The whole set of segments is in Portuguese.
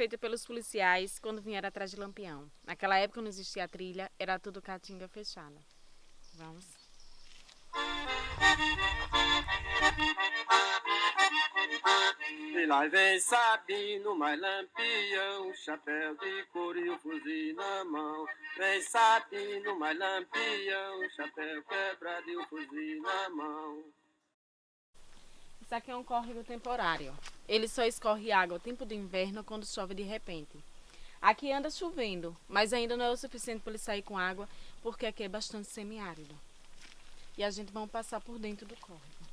feita pelos policiais quando vieram atrás de Lampião. Naquela época não existia trilha, era tudo caatinga fechada. Vamos. E lá vem Sabino, mais Lampião, chapéu de couro e o fuzil na mão. Vem Sabino, mais Lampião, chapéu quebrado e o fuzil na mão. Isso aqui é um córrego temporário. Ele só escorre água no tempo do inverno quando chove de repente. Aqui anda chovendo, mas ainda não é o suficiente para ele sair com água, porque aqui é bastante semiárido. E a gente vai passar por dentro do córrego.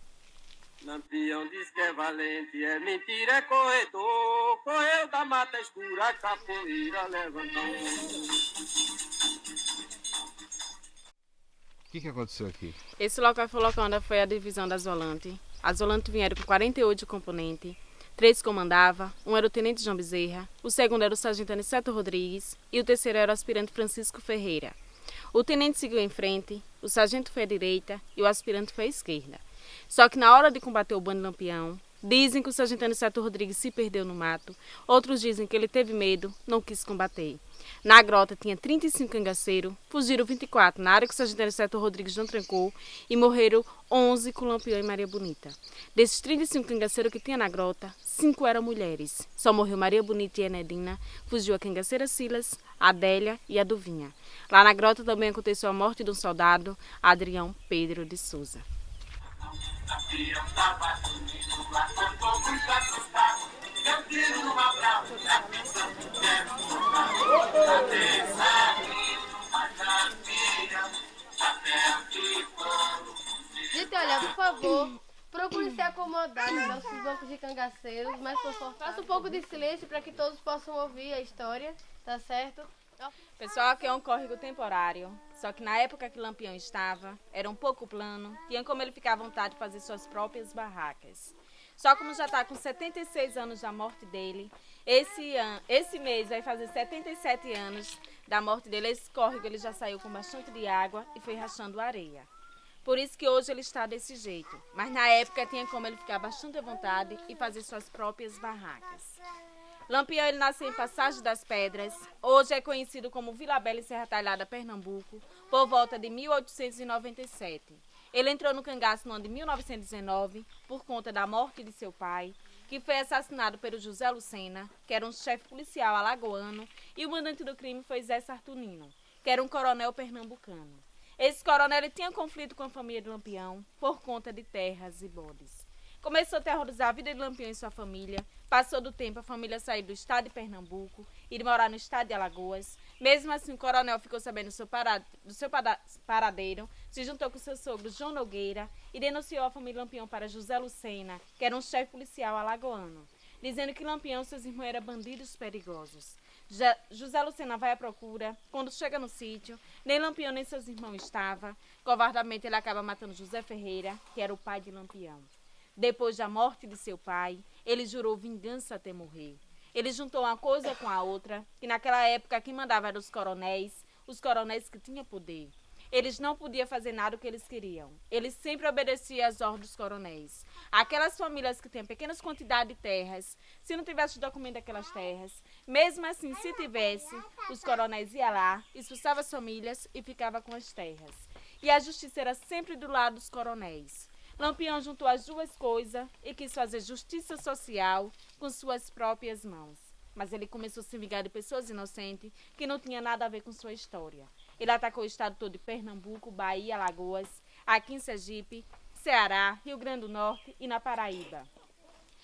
Lampião diz que é valente, é mentira, é corredor. Correu da mata escura, a capoeira levantou. O que aconteceu aqui? Esse local foi o local onde foi a divisão das volantes. As volantes vieram com 48 componentes. 3 comandava, um era o tenente João Bezerra, o segundo era o sargento Aniceto Rodrigues e o terceiro era o aspirante Francisco Ferreira. O tenente seguiu em frente, o sargento foi à direita e o aspirante foi à esquerda. Só que na hora de combater o bando Lampião, dizem que o sargento Aniceto Rodrigues se perdeu no mato, outros dizem que ele teve medo, não quis combater. Na grota tinha 35 cangaceiros, fugiram 24 na área que o sargento Aniceto Rodrigues não trancou e morreram 11 com Lampião e Maria Bonita. Desses 35 cangaceiros que tinha na grota, 5 eram mulheres. Só morreu Maria Bonita e Enedina, fugiu a cangaceira Silas, a Adélia e a Duvinha. Lá na grota também aconteceu a morte de um soldado, Adrião Pedro de Souza. Gente, olha, por favor, procure se acomodar nos nossos bancos de cangaceiros, mais confortável. Faça um pouco de silêncio para que todos possam ouvir a história, tá certo? Pessoal, aqui é um córrego temporário, só que na época que Lampião estava, era um pouco plano, tinha como ele ficar à vontade de fazer suas próprias barracas. Só como já está com 76 anos da morte dele, esse mês vai fazer 77 anos da morte dele, esse córrego ele já saiu com bastante de água e foi rachando areia. Por isso que hoje ele está desse jeito, mas na época tinha como ele ficar bastante à vontade e fazer suas próprias barracas. Lampião ele nasceu em Passagem das Pedras, hoje é conhecido como Vila Bela e Serra Talhada, Pernambuco, por volta de 1897. Ele entrou no cangaço no ano de 1919 por conta da morte de seu pai, que foi assassinado pelo José Lucena, que era um chefe policial alagoano, e o mandante do crime foi Zé Sartunino, que era um coronel pernambucano. Esse coronel ele tinha conflito com a família de Lampião por conta de terras e bodes. Começou a terrorizar a vida de Lampião e sua família. Passou do tempo, a família saiu do estado de Pernambuco e morar no estado de Alagoas. Mesmo assim, o coronel ficou sabendo do seu paradeiro, se juntou com seu sogro João Nogueira e denunciou a família Lampião para José Lucena, que era um chefe policial alagoano, dizendo que Lampião e seus irmãos eram bandidos perigosos. José Lucena vai à procura. Quando chega no sítio, nem Lampião nem seus irmãos estavam. Covardamente, ele acaba matando José Ferreira, que era o pai de Lampião. Depois da morte de seu pai, ele jurou vingança até morrer. Ele juntou uma coisa com a outra, que naquela época quem mandava eram os coronéis que tinham poder. Eles não podiam fazer nada o que eles queriam. Eles sempre obedeciam às ordens dos coronéis. Aquelas famílias que têm pequenas quantidades de terras, se não tivesse o documento daquelas terras, mesmo assim, se tivesse, os coronéis iam lá, expulsavam as famílias e ficavam com as terras. E a justiça era sempre do lado dos coronéis. Lampião juntou as duas coisas e quis fazer justiça social com suas próprias mãos. Mas ele começou a se vingar de pessoas inocentes que não tinham nada a ver com sua história. Ele atacou o estado todo de Pernambuco, Bahia, Alagoas, aqui em Sergipe, Ceará, Rio Grande do Norte e na Paraíba.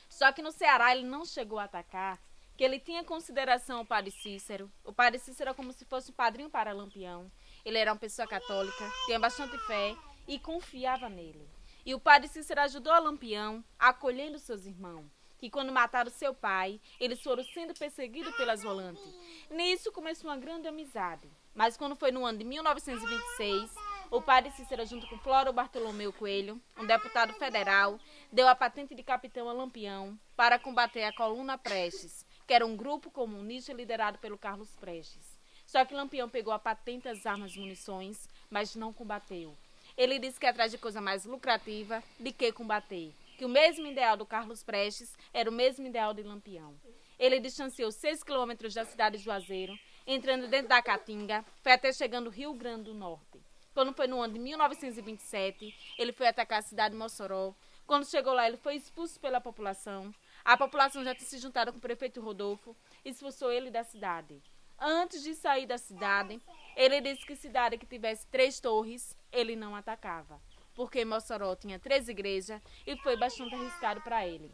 Só que no Ceará ele não chegou a atacar, que ele tinha consideração ao padre Cícero. O padre Cícero era como se fosse um padrinho para Lampião. Ele era uma pessoa católica, tinha bastante fé e confiava nele. E o padre Cícero ajudou a Lampião, acolhendo seus irmãos, que quando mataram seu pai, eles foram sendo perseguidos pelas volantes. Nisso começou uma grande amizade. Mas quando foi no ano de 1926, o padre Cícero, junto com Floro Bartolomeu Coelho, um deputado federal, deu a patente de capitão a Lampião para combater a Coluna Prestes, que era um grupo comunista liderado pelo Carlos Prestes. Só que Lampião pegou a patente, as armas e munições, mas não combateu. Ele disse que é atrás de coisa mais lucrativa do que combater, que o mesmo ideal do Carlos Prestes era o mesmo ideal de Lampião. Ele distanciou 6 quilômetros da cidade de Juazeiro, entrando dentro da Caatinga, foi até chegando no Rio Grande do Norte. Quando foi no ano de 1927, ele foi atacar a cidade de Mossoró. Quando chegou lá, ele foi expulso pela população. A população já tinha se juntado com o prefeito Rodolfo e expulsou ele da cidade. Antes de sair da cidade, ele disse que cidade que tivesse 3 torres, ele não atacava, porque Mossoró tinha 3 igrejas e foi bastante arriscado para ele.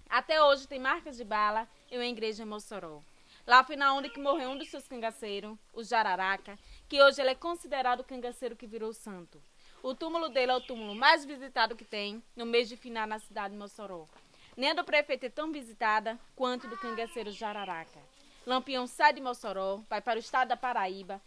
Até hoje tem marcas de bala em uma igreja em Mossoró. Lá foi na onde que morreu um dos seus cangaceiros, o Jararaca, que hoje ele é considerado o cangaceiro que virou santo. O túmulo dele é o túmulo mais visitado que tem no mês de final na cidade de Mossoró. Nem a do prefeito é tão visitada quanto do cangaceiro Jararaca. Lampião sai de Mossoró, vai para o estado da Paraíba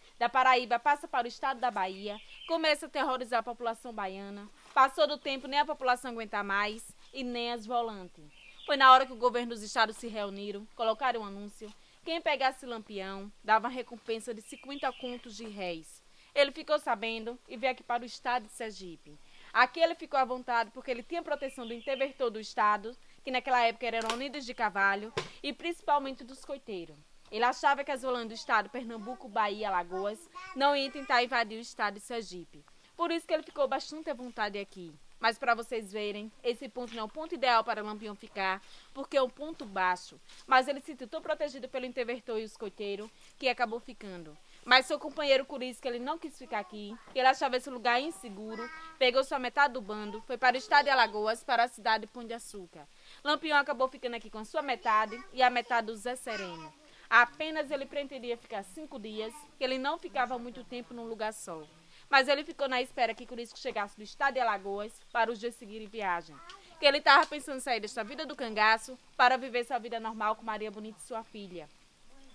passa para o estado da Bahia, começa a terrorizar a população baiana. Passou do tempo, nem a população aguenta mais e nem as volantes. Foi na hora que o governo dos estados se reuniram, colocaram um anúncio. Quem pegasse Lampião dava recompensa de 50 contos de réis. Ele ficou sabendo e veio aqui para o estado de Sergipe. Aqui ele ficou à vontade porque ele tinha proteção do interventor do estado, que naquela época eram unidos de Cavalho, e principalmente dos coiteiros. Ele achava que as volantes do estado, Pernambuco, Bahia, Alagoas, não iam tentar invadir o estado de Sergipe. Por isso que ele ficou bastante à vontade aqui. Mas para vocês verem, esse ponto não é o ponto ideal para Lampião ficar, porque é um ponto baixo. Mas ele se sentiu protegido pelo interventor e os coiteiros, que acabou ficando. Mas seu companheiro Curisco, ele não quis ficar aqui, ele achava esse lugar inseguro, pegou sua metade do bando, foi para o estado de Alagoas, para a cidade de Pão de Açúcar. Lampião acabou ficando aqui com a sua metade e a metade do Zé Sereno. Apenas ele pretendia ficar 5 dias, que ele não ficava muito tempo num lugar só. Mas ele ficou na espera que Curisco chegasse do estado de Alagoas para os dias seguirem viagem. Que ele estava pensando em sair desta vida do cangaço para viver sua vida normal com Maria Bonita e sua filha.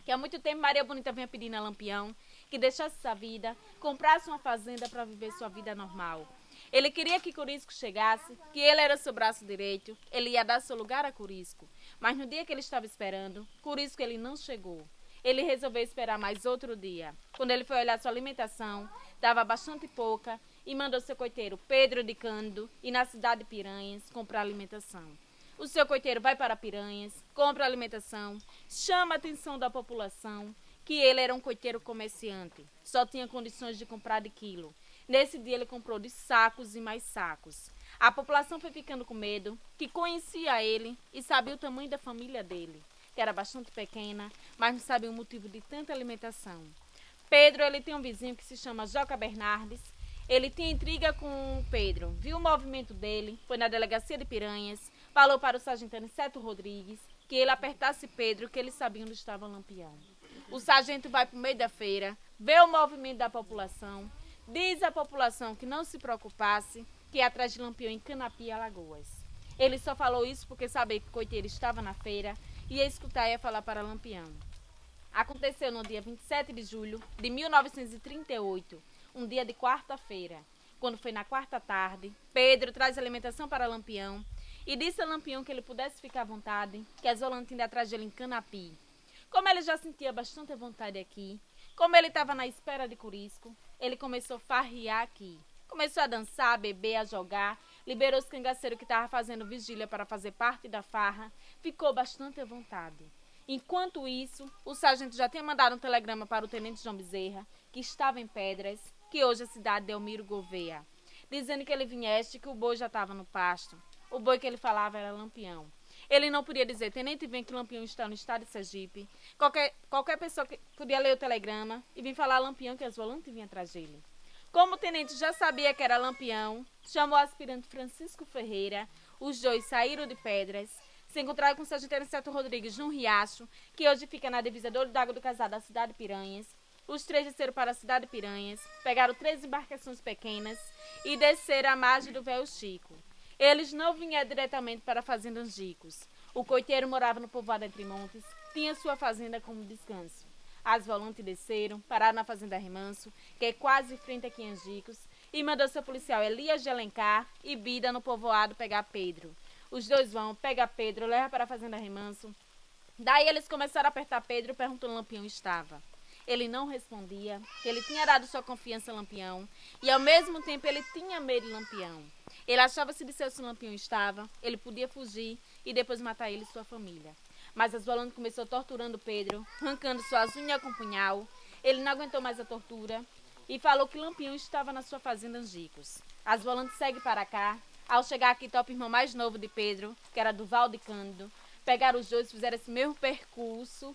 Que há muito tempo Maria Bonita vinha pedindo a Lampião que deixasse essa vida, comprasse uma fazenda para viver sua vida normal. Ele queria que Curisco chegasse, que ele era seu braço direito, ele ia dar seu lugar a Curisco. Mas no dia que ele estava esperando, Curisco ele não chegou. Ele resolveu esperar mais outro dia. Quando ele foi olhar sua alimentação, dava bastante pouca e mandou seu coiteiro Pedro de Cândido ir na cidade de Piranhas comprar alimentação. O seu coiteiro vai para Piranhas, compra alimentação, chama a atenção da população que ele era um coiteiro comerciante, só tinha condições de comprar de quilo. Nesse dia ele comprou de sacos e mais sacos. A população foi ficando com medo, que conhecia ele e sabia o tamanho da família dele, que era bastante pequena, mas não sabia o motivo de tanta alimentação. Pedro, ele tem um vizinho que se chama Joca Bernardes. Ele tinha intriga com o Pedro, viu o movimento dele, foi na delegacia de Piranhas, falou para o sargento Aniceto Rodrigues que ele apertasse Pedro, que ele sabia onde estava Lampião. O sargento vai para o meio da feira, vê o movimento da população, diz à população que não se preocupasse, que ia atrás de Lampião em Canapi e Alagoas. Ele só falou isso porque sabia que o coiteiro estava na feira, ia escutar e ia falar para Lampião. Aconteceu no dia 27 de julho de 1938, um dia de quarta-feira. Quando foi na quarta tarde, Pedro traz alimentação para Lampião e disse a Lampião que ele pudesse ficar à vontade, que as volantes iam atrás dele em Canapi. Como ele já sentia bastante vontade aqui, como ele estava na espera de Curisco, ele começou a farrear aqui. Começou a dançar, a beber, a jogar, liberou os cangaceiros que estavam fazendo vigília para fazer parte da farra, ficou bastante à vontade. Enquanto isso, o sargento já tinha mandado um telegrama para o tenente João Bezerra, que estava em Pedras, que hoje é a cidade de Elmiro Gouveia, dizendo que ele viesse e que o boi já estava no pasto. O boi que ele falava era Lampião. Ele não podia dizer, tenente, vem que Lampião está no estado de Sergipe. Qualquer pessoa que podia ler o telegrama e vir falar a Lampião que as volantes vinham atrás dele. Como o tenente já sabia que era Lampião, chamou o aspirante Francisco Ferreira. Os dois saíram de Pedras, se encontraram com o sargento Aniceto Rodrigues num riacho, que hoje fica na divisa do Olho d'Água do Casal da cidade de Piranhas. Os três desceram para a cidade de Piranhas, pegaram 3 embarcações pequenas e desceram à margem do Véu Chico. Eles não vinham diretamente para a fazenda Angicos. O coiteiro morava no povoado Entre Montes, tinha sua fazenda como descanso. As volantes desceram, pararam na fazenda Remanso, que é quase frente aqui em Angicos, e mandou seu policial Elias de Alencar e Bida no povoado pegar Pedro. Os dois vão, pega Pedro, leva para a fazenda Remanso. Daí eles começaram a apertar Pedro, perguntando onde Lampião estava. Ele não respondia, que ele tinha dado sua confiança a Lampião, e ao mesmo tempo ele tinha medo de Lampião. Ele achava que se dissesse onde Lampião estava, ele podia fugir e depois matar ele e sua família. Mas as volantes começou torturando Pedro, arrancando suas unhas com punhal. Ele não aguentou mais a tortura e falou que Lampião estava na sua fazenda Angicos. As volantes seguem para cá. Ao chegar aqui, topa o irmão mais novo de Pedro, que era Duval de Cândido. Pegaram os dois, fizeram esse mesmo percurso.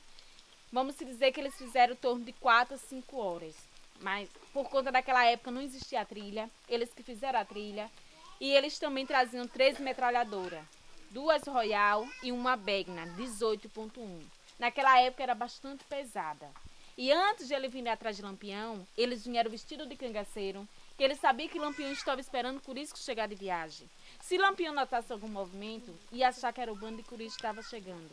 Vamos dizer que eles fizeram em torno de 4 a 5 horas. Mas por conta daquela época não existia a trilha. Eles que fizeram a trilha. E eles também traziam 13 metralhadoras. 2 Royal e uma Begna 18.1. Naquela época era bastante pesada. E antes de ele vir atrás de Lampião, eles vieram vestidos de cangaceiro, que ele sabia que Lampião estava esperando Curisco chegar de viagem. Se Lampião notasse algum movimento, ia achar que era o bando de Curisco que estava chegando.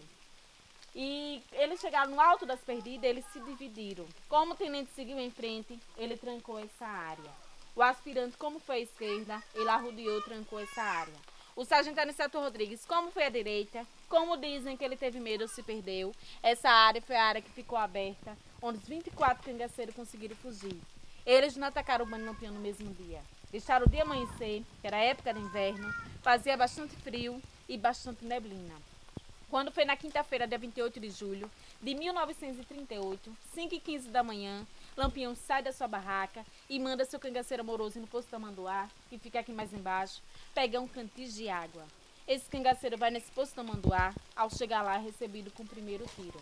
E eles chegaram no alto das perdidas, eles se dividiram. Como o tenente seguiu em frente, ele trancou essa área. O aspirante, como foi à esquerda, ele arrodeou e trancou essa área. O sargento Aniceto Rodrigues, como foi à direita, como dizem que ele teve medo ou se perdeu, essa área foi a área que ficou aberta, onde os 24 cangaceiros conseguiram fugir. Eles não atacaram o bando Lampião no mesmo dia. Deixaram o dia amanhecer, que era a época de inverno, fazia bastante frio e bastante neblina. Quando foi na quinta-feira, dia 28 de julho de 1938, 5h15 da manhã, Lampião sai da sua barraca e manda seu cangaceiro amoroso no posto Tamanduá, que fica aqui mais embaixo, pegar um cantis de água. Esse cangaceiro vai nesse posto Tamanduá, ao chegar lá é recebido com o primeiro tiro.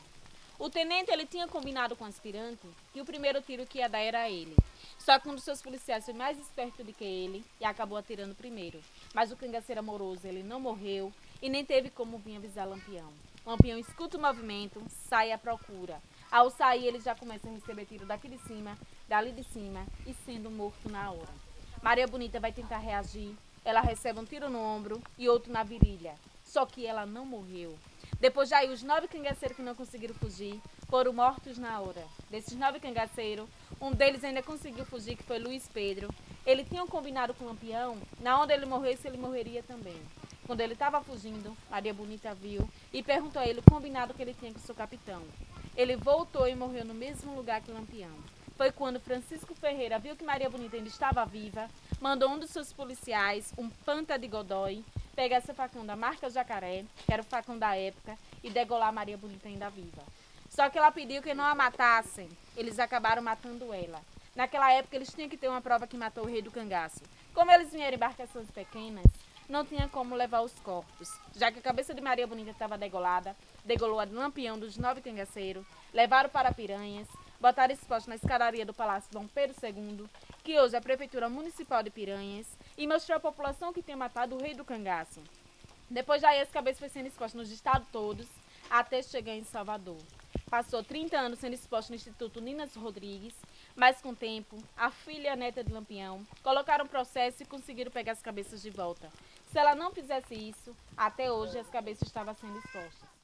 O tenente ele tinha combinado com o aspirante que o primeiro tiro que ia dar era ele. Só que um dos seus policiais foi mais esperto do que ele e acabou atirando primeiro. Mas o cangaceiro amoroso ele não morreu e nem teve como vir avisar Lampião. Lampião escuta o movimento, sai à procura. Ao sair, ele já começa a receber tiro daqui de cima, dali de cima e sendo morto na hora. Maria Bonita vai tentar reagir. Ela recebe um tiro no ombro e outro na virilha. Só que ela não morreu. Depois daí, os 9 cangaceiros que não conseguiram fugir foram mortos na hora. Desses 9 cangaceiros, um deles ainda conseguiu fugir, que foi Luiz Pedro. Ele tinha combinado com o Lampião, na onde ele morresse, ele morreria também. Quando ele estava fugindo, Maria Bonita viu e perguntou a ele o combinado que ele tinha com o seu capitão. Ele voltou e morreu no mesmo lugar que Lampião. Foi quando Francisco Ferreira viu que Maria Bonita ainda estava viva, mandou um dos seus policiais, um Panta de Godói, pegar seu facão da marca Jacaré, que era o facão da época, e degolar Maria Bonita ainda viva. Só que ela pediu que não a matassem. Eles acabaram matando ela. Naquela época, eles tinham que ter uma prova que matou o rei do cangaço. Como eles vieram em embarcações pequenas, não tinha como levar os corpos. Já que a cabeça de Maria Bonita estava degolada, degolou a de Lampião dos 9 cangaceiros, levaram para Piranhas, botaram exposto na escadaria do Palácio Dom Pedro II, que hoje é a Prefeitura Municipal de Piranhas, e mostrou à população que tinha matado o rei do cangaço. Depois daí, as cabeças foram sendo expostas nos estados todos, até chegar em Salvador. Passou 30 anos sendo exposto no Instituto Ninas Rodrigues, mas com o tempo, a filha e a neta de Lampião colocaram processo e conseguiram pegar as cabeças de volta. Se ela não fizesse isso, até hoje as cabeças estavam sendo expostas.